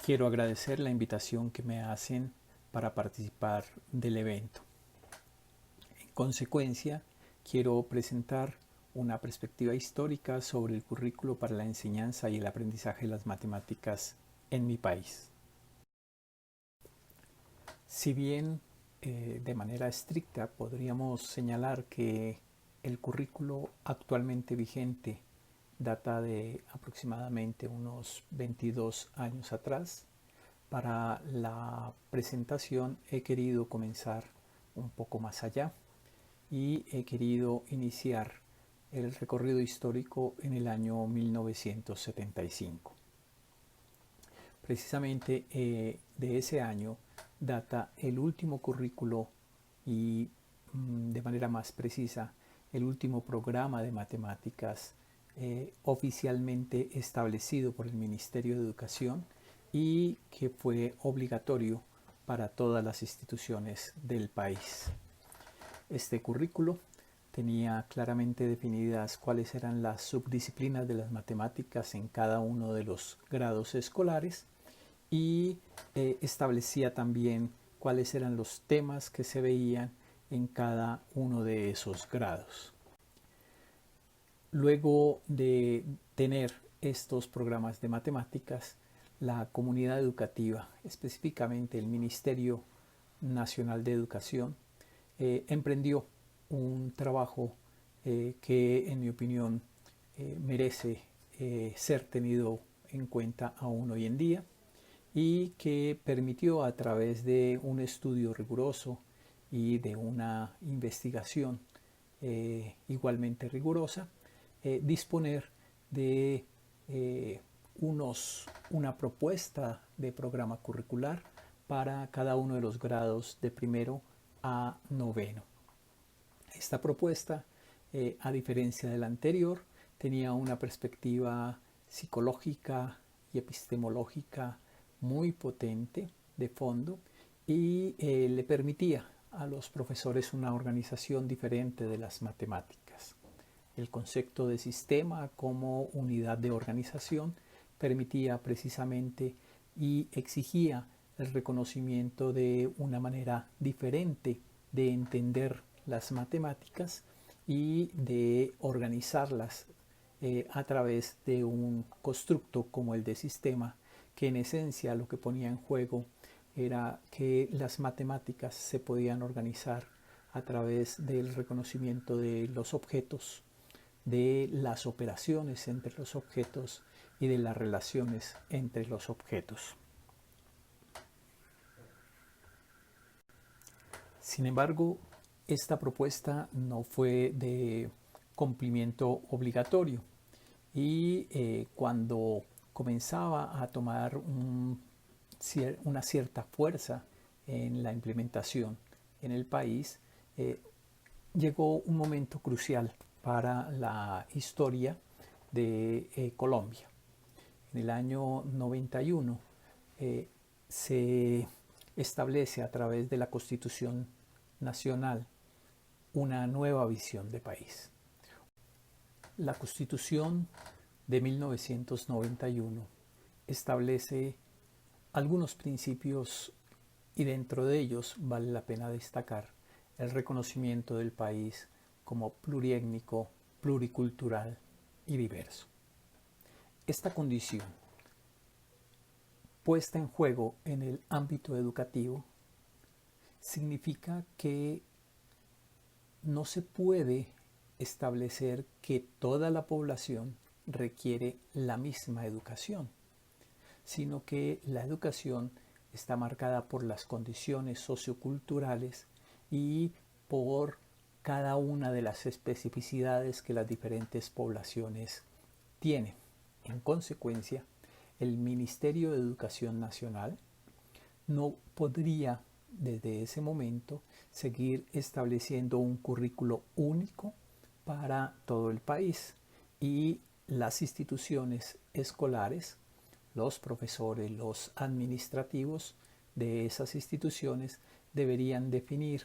Quiero agradecer la invitación que me hacen para participar del evento. En consecuencia, quiero presentar una perspectiva histórica sobre el currículo para la enseñanza y el aprendizaje de las matemáticas en mi país. Si bien de manera estricta podríamos señalar que el currículo actualmente vigente data de aproximadamente unos 22 años atrás, para la presentación he querido comenzar un poco más allá y he querido iniciar el recorrido histórico en el año 1975. Precisamente de ese año data el último currículo y de manera más precisa el último programa de matemáticas oficialmente establecido por el Ministerio de Educación y que fue obligatorio para todas las instituciones del país. Este currículo tenía claramente definidas cuáles eran las subdisciplinas de las matemáticas en cada uno de los grados escolares y establecía también cuáles eran los temas que se veían en cada uno de esos grados. Luego de tener estos programas de matemáticas, la comunidad educativa, específicamente el Ministerio Nacional de Educación, emprendió un trabajo que, en mi opinión, merece ser tenido en cuenta aún hoy en día y que permitió, a través de un estudio riguroso y de una investigación igualmente rigurosa, disponer de una propuesta de programa curricular para cada uno de los grados de primero a noveno. Esta propuesta, a diferencia de la anterior, tenía una perspectiva psicológica y epistemológica muy potente de fondo y le permitía a los profesores una organización diferente de las matemáticas. El concepto de sistema como unidad de organización permitía precisamente y exigía el reconocimiento de una manera diferente de entender las matemáticas y de organizarlas a través de un constructo como el de sistema, que en esencia lo que ponía en juego era que las matemáticas se podían organizar a través del reconocimiento de los objetos, de las operaciones entre los objetos y de las relaciones entre los objetos. Sin embargo, esta propuesta no fue de cumplimiento obligatorio y cuando comenzaba a tomar una cierta fuerza en la implementación en el país, llegó un momento crucial para la historia de Colombia. En el año 91 se establece a través de la Constitución Nacional una nueva visión de país. La Constitución de 1991 establece algunos principios y dentro de ellos vale la pena destacar el reconocimiento del país como pluriétnico, pluricultural y diverso. Esta condición, puesta en juego en el ámbito educativo, significa que no se puede establecer que toda la población requiere la misma educación, sino que la educación está marcada por las condiciones socioculturales y por cada una de las especificidades que las diferentes poblaciones tienen. En consecuencia, el Ministerio de Educación Nacional no podría desde ese momento seguir estableciendo un currículo único para todo el país y las instituciones escolares, los profesores, los administrativos de esas instituciones deberían definir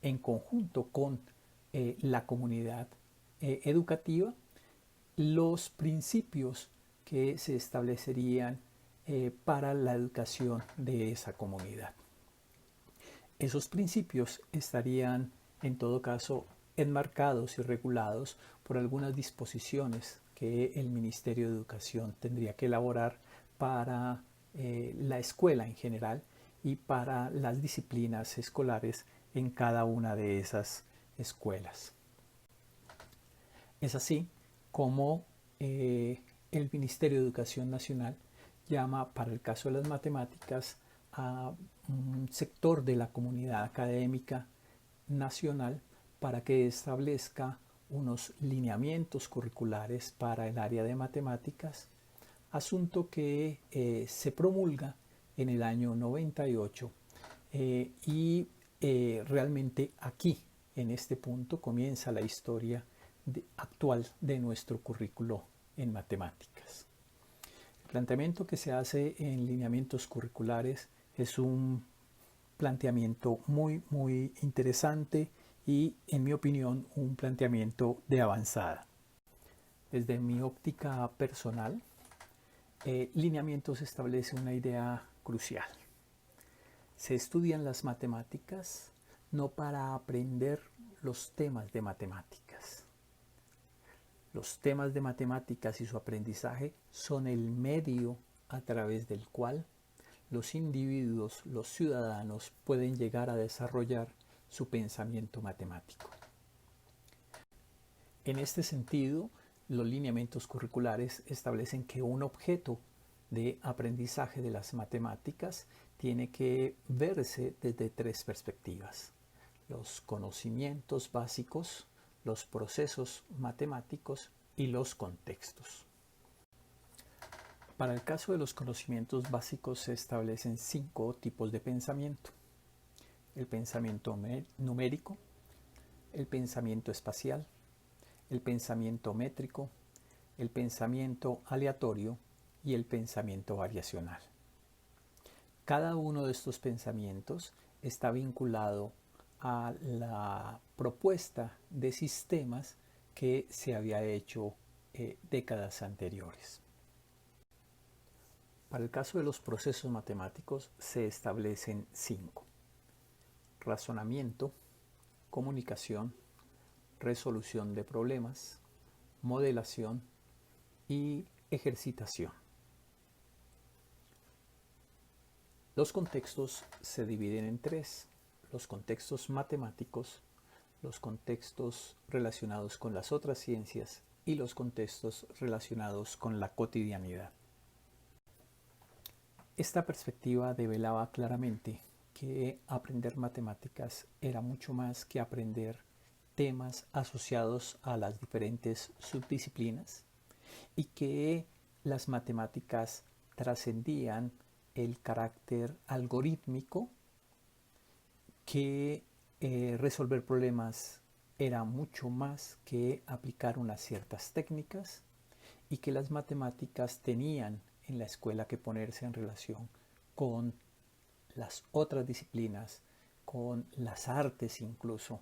en conjunto con la comunidad educativa los principios que se establecerían para la educación de esa comunidad. Esos principios estarían en todo caso enmarcados y regulados por algunas disposiciones que el Ministerio de Educación tendría que elaborar para la escuela en general y para las disciplinas escolares en cada una de esas escuelas. Es así como el Ministerio de Educación Nacional llama, para el caso de las matemáticas, a un sector de la comunidad académica nacional para que establezca unos lineamientos curriculares para el área de matemáticas, asunto que se promulga en el año 98 y realmente aquí, en este punto, comienza la historia actual de nuestro currículo en matemáticas. El planteamiento que se hace en lineamientos curriculares es un planteamiento muy interesante y, en mi opinión, un planteamiento de avanzada. Desde mi óptica personal, lineamientos establece una idea crucial. Se estudian las matemáticas no para aprender los temas de matemáticas. Los temas de matemáticas y su aprendizaje son el medio a través del cual los individuos, los ciudadanos, pueden llegar a desarrollar su pensamiento matemático. En este sentido, los lineamientos curriculares establecen que un objeto de aprendizaje de las matemáticas tiene que verse desde tres perspectivas: los conocimientos básicos, los procesos matemáticos y los contextos. Para el caso de los conocimientos básicos se establecen 5 tipos de pensamiento: el pensamiento numérico, el pensamiento espacial, el pensamiento métrico, el pensamiento aleatorio y el pensamiento variacional. Cada uno de estos pensamientos está vinculado a la propuesta de sistemas que se había hecho décadas anteriores. Para el caso de los procesos matemáticos se establecen 5: razonamiento, comunicación, resolución de problemas, modelación y ejercitación. Los contextos se dividen en 3: los contextos matemáticos, los contextos relacionados con las otras ciencias y los contextos relacionados con la cotidianidad. Esta perspectiva develaba claramente que aprender matemáticas era mucho más que aprender temas asociados a las diferentes subdisciplinas y que las matemáticas trascendían el carácter algorítmico, que resolver problemas era mucho más que aplicar unas ciertas técnicas y que las matemáticas tenían en la escuela que ponerse en relación con las otras disciplinas, con las artes incluso,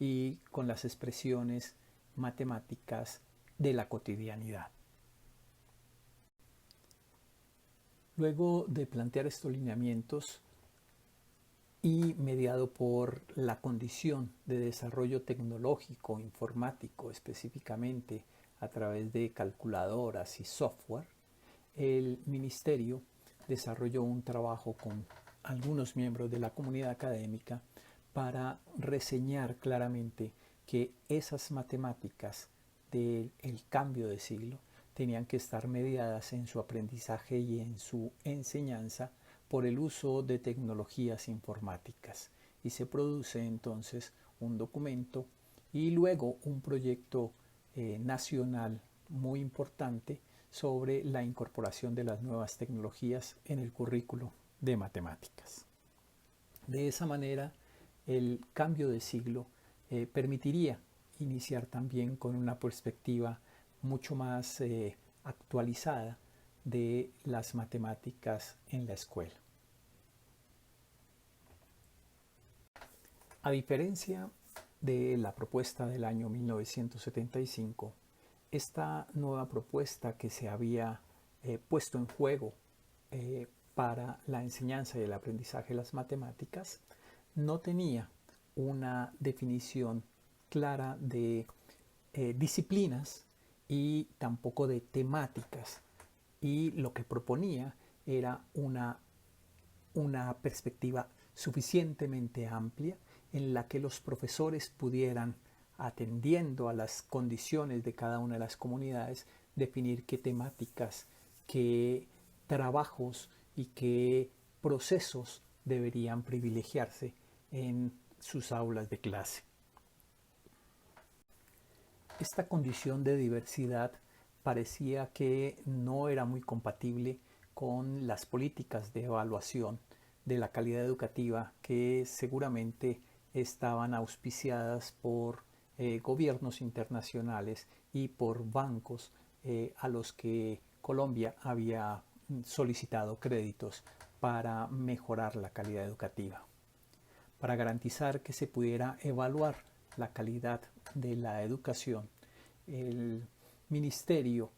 y con las expresiones matemáticas de la cotidianidad. Luego de plantear estos lineamientos y mediado por la condición de desarrollo tecnológico, informático específicamente a través de calculadoras y software, el Ministerio desarrolló un trabajo con algunos miembros de la comunidad académica para reseñar claramente que esas matemáticas del cambio de siglo tenían que estar mediadas en su aprendizaje y en su enseñanza por el uso de tecnologías informáticas. Y se produce entonces un documento y luego un proyecto nacional muy importante sobre la incorporación de las nuevas tecnologías en el currículo de matemáticas. De esa manera, el cambio de siglo permitiría iniciar también con una perspectiva mucho más actualizada de las matemáticas en la escuela. A diferencia de la propuesta del año 1975, esta nueva propuesta que se había puesto en juego para la enseñanza y el aprendizaje de las matemáticas no tenía una definición clara de disciplinas y tampoco de temáticas, y lo que proponía era una perspectiva suficientemente amplia en la que los profesores pudieran, atendiendo a las condiciones de cada una de las comunidades, definir qué temáticas, qué trabajos y qué procesos deberían privilegiarse en sus aulas de clase. Esta condición de diversidad parecía que no era muy compatible con las políticas de evaluación de la calidad educativa que seguramente estaban auspiciadas por gobiernos internacionales y por bancos a los que Colombia había solicitado créditos para mejorar la calidad educativa. Para garantizar que se pudiera evaluar la calidad de la educación, el ministerio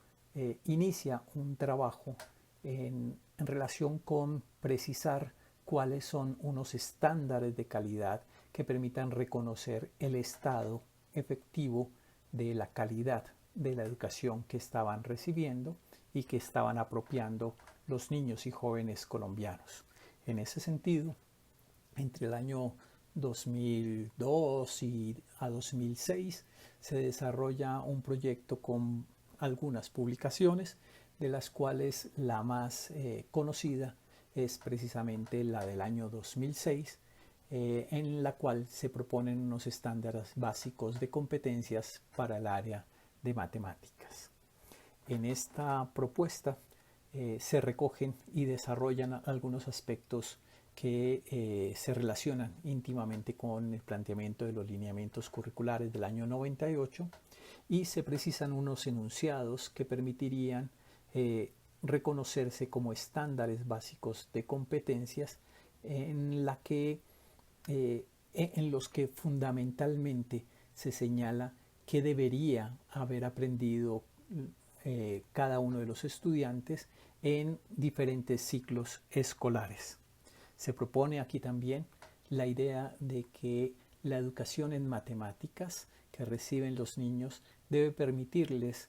inicia un trabajo en relación con precisar cuáles son unos estándares de calidad que permitan reconocer el estado efectivo de la calidad de la educación que estaban recibiendo y que estaban apropiando los niños y jóvenes colombianos. En ese sentido, entre el año 2002 y a 2006 se desarrolla un proyecto con algunas publicaciones, de las cuales la más conocida es precisamente la del año 2006, en la cual se proponen unos estándares básicos de competencias para el área de matemáticas. En esta propuesta se recogen y desarrollan algunos aspectos que se relacionan íntimamente con el planteamiento de los lineamientos curriculares del año 98, y se precisan unos enunciados que permitirían reconocerse como estándares básicos de competencias en los que fundamentalmente se señala que debería haber aprendido cada uno de los estudiantes en diferentes ciclos escolares. Se propone aquí también la idea de que la educación en matemáticas que reciben los niños debe permitirles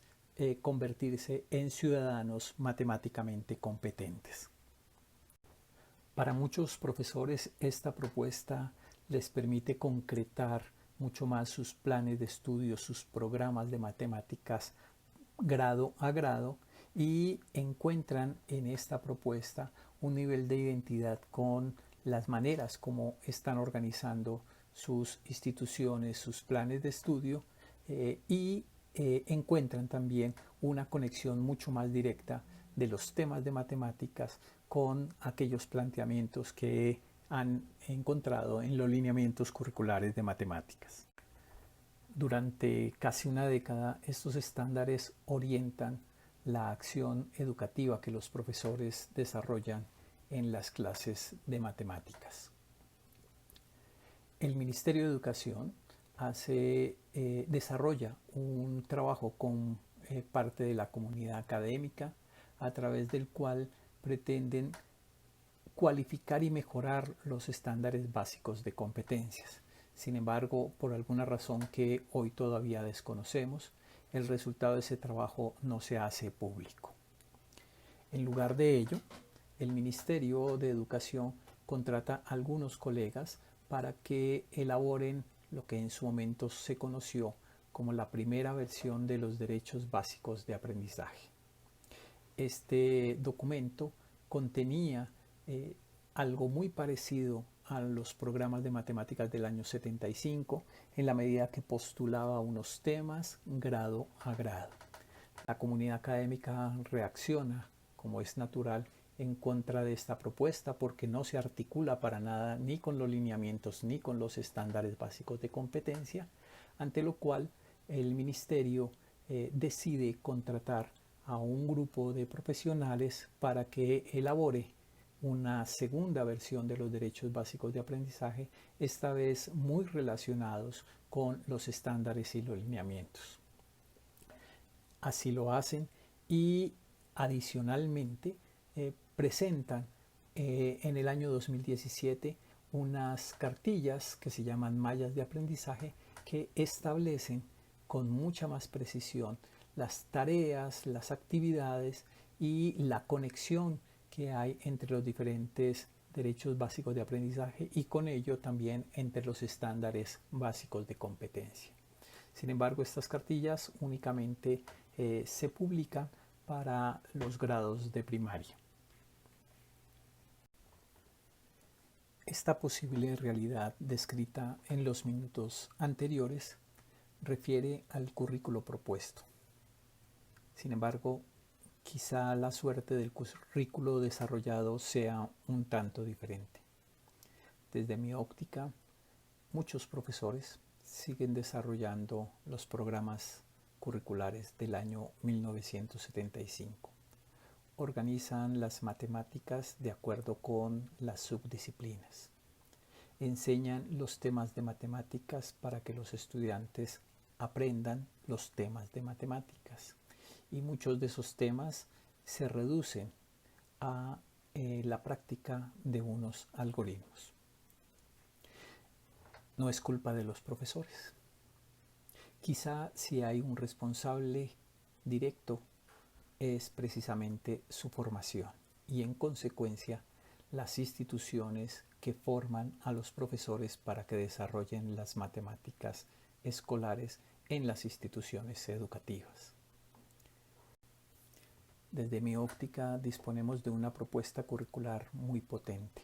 convertirse en ciudadanos matemáticamente competentes. Para muchos profesores esta propuesta les permite concretar mucho más sus planes de estudio, sus programas de matemáticas grado a grado, y encuentran en esta propuesta un nivel de identidad con las maneras como están organizando sus instituciones, sus planes de estudio, y encuentran también una conexión mucho más directa de los temas de matemáticas con aquellos planteamientos que han encontrado en los lineamientos curriculares de matemáticas. Durante casi una década, estos estándares orientan la acción educativa que los profesores desarrollan en las clases de matemáticas. El Ministerio de Educación desarrolla un trabajo con parte de la comunidad académica, a través del cual pretenden cualificar y mejorar los estándares básicos de competencias. Sin embargo, por alguna razón que hoy todavía desconocemos, el resultado de ese trabajo no se hace público. En lugar de ello, el Ministerio de Educación contrata a algunos colegas para que elaboren lo que en su momento se conoció como la primera versión de los derechos básicos de aprendizaje. Este documento contenía algo muy parecido a los programas de matemáticas del año 75, en la medida que postulaba unos temas grado a grado. La comunidad académica reacciona, como es natural, en contra de esta propuesta, porque no se articula para nada ni con los lineamientos ni con los estándares básicos de competencia, ante lo cual el ministerio decide contratar a un grupo de profesionales para que elabore una segunda versión de los derechos básicos de aprendizaje, esta vez muy relacionados con los estándares y los lineamientos. Así lo hacen, y adicionalmente presentan en el año 2017 unas cartillas que se llaman mallas de aprendizaje que establecen con mucha más precisión las tareas, las actividades y la conexión que hay entre los diferentes derechos básicos de aprendizaje y con ello también entre los estándares básicos de competencia. Sin embargo, estas cartillas únicamente se publican para los grados de primaria. Esta posible realidad descrita en los minutos anteriores refiere al currículo propuesto. Sin embargo, quizá la suerte del currículo desarrollado sea un tanto diferente. Desde mi óptica, muchos profesores siguen desarrollando los programas curriculares del año 1975. Organizan las matemáticas de acuerdo con las subdisciplinas. Enseñan los temas de matemáticas para que los estudiantes aprendan los temas de matemáticas. Y muchos de esos temas se reducen a la práctica de unos algoritmos. No es culpa de los profesores. Quizá si hay un responsable directo es precisamente su formación y en consecuencia las instituciones que forman a los profesores para que desarrollen las matemáticas escolares en las instituciones educativas. Desde mi óptica disponemos de una propuesta curricular muy potente.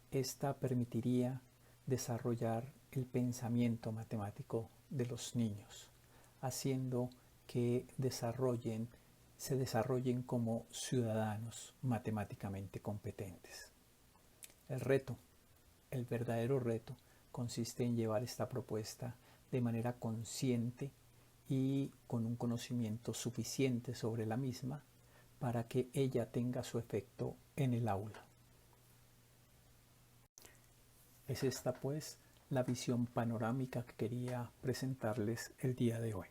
Esta permitiría desarrollar el pensamiento matemático de los niños, haciendo que se desarrollen como ciudadanos matemáticamente competentes. El verdadero reto, consiste en llevar esta propuesta de manera consciente y con un conocimiento suficiente sobre la misma para que ella tenga su efecto en el aula. Es esta, pues, la visión panorámica que quería presentarles el día de hoy.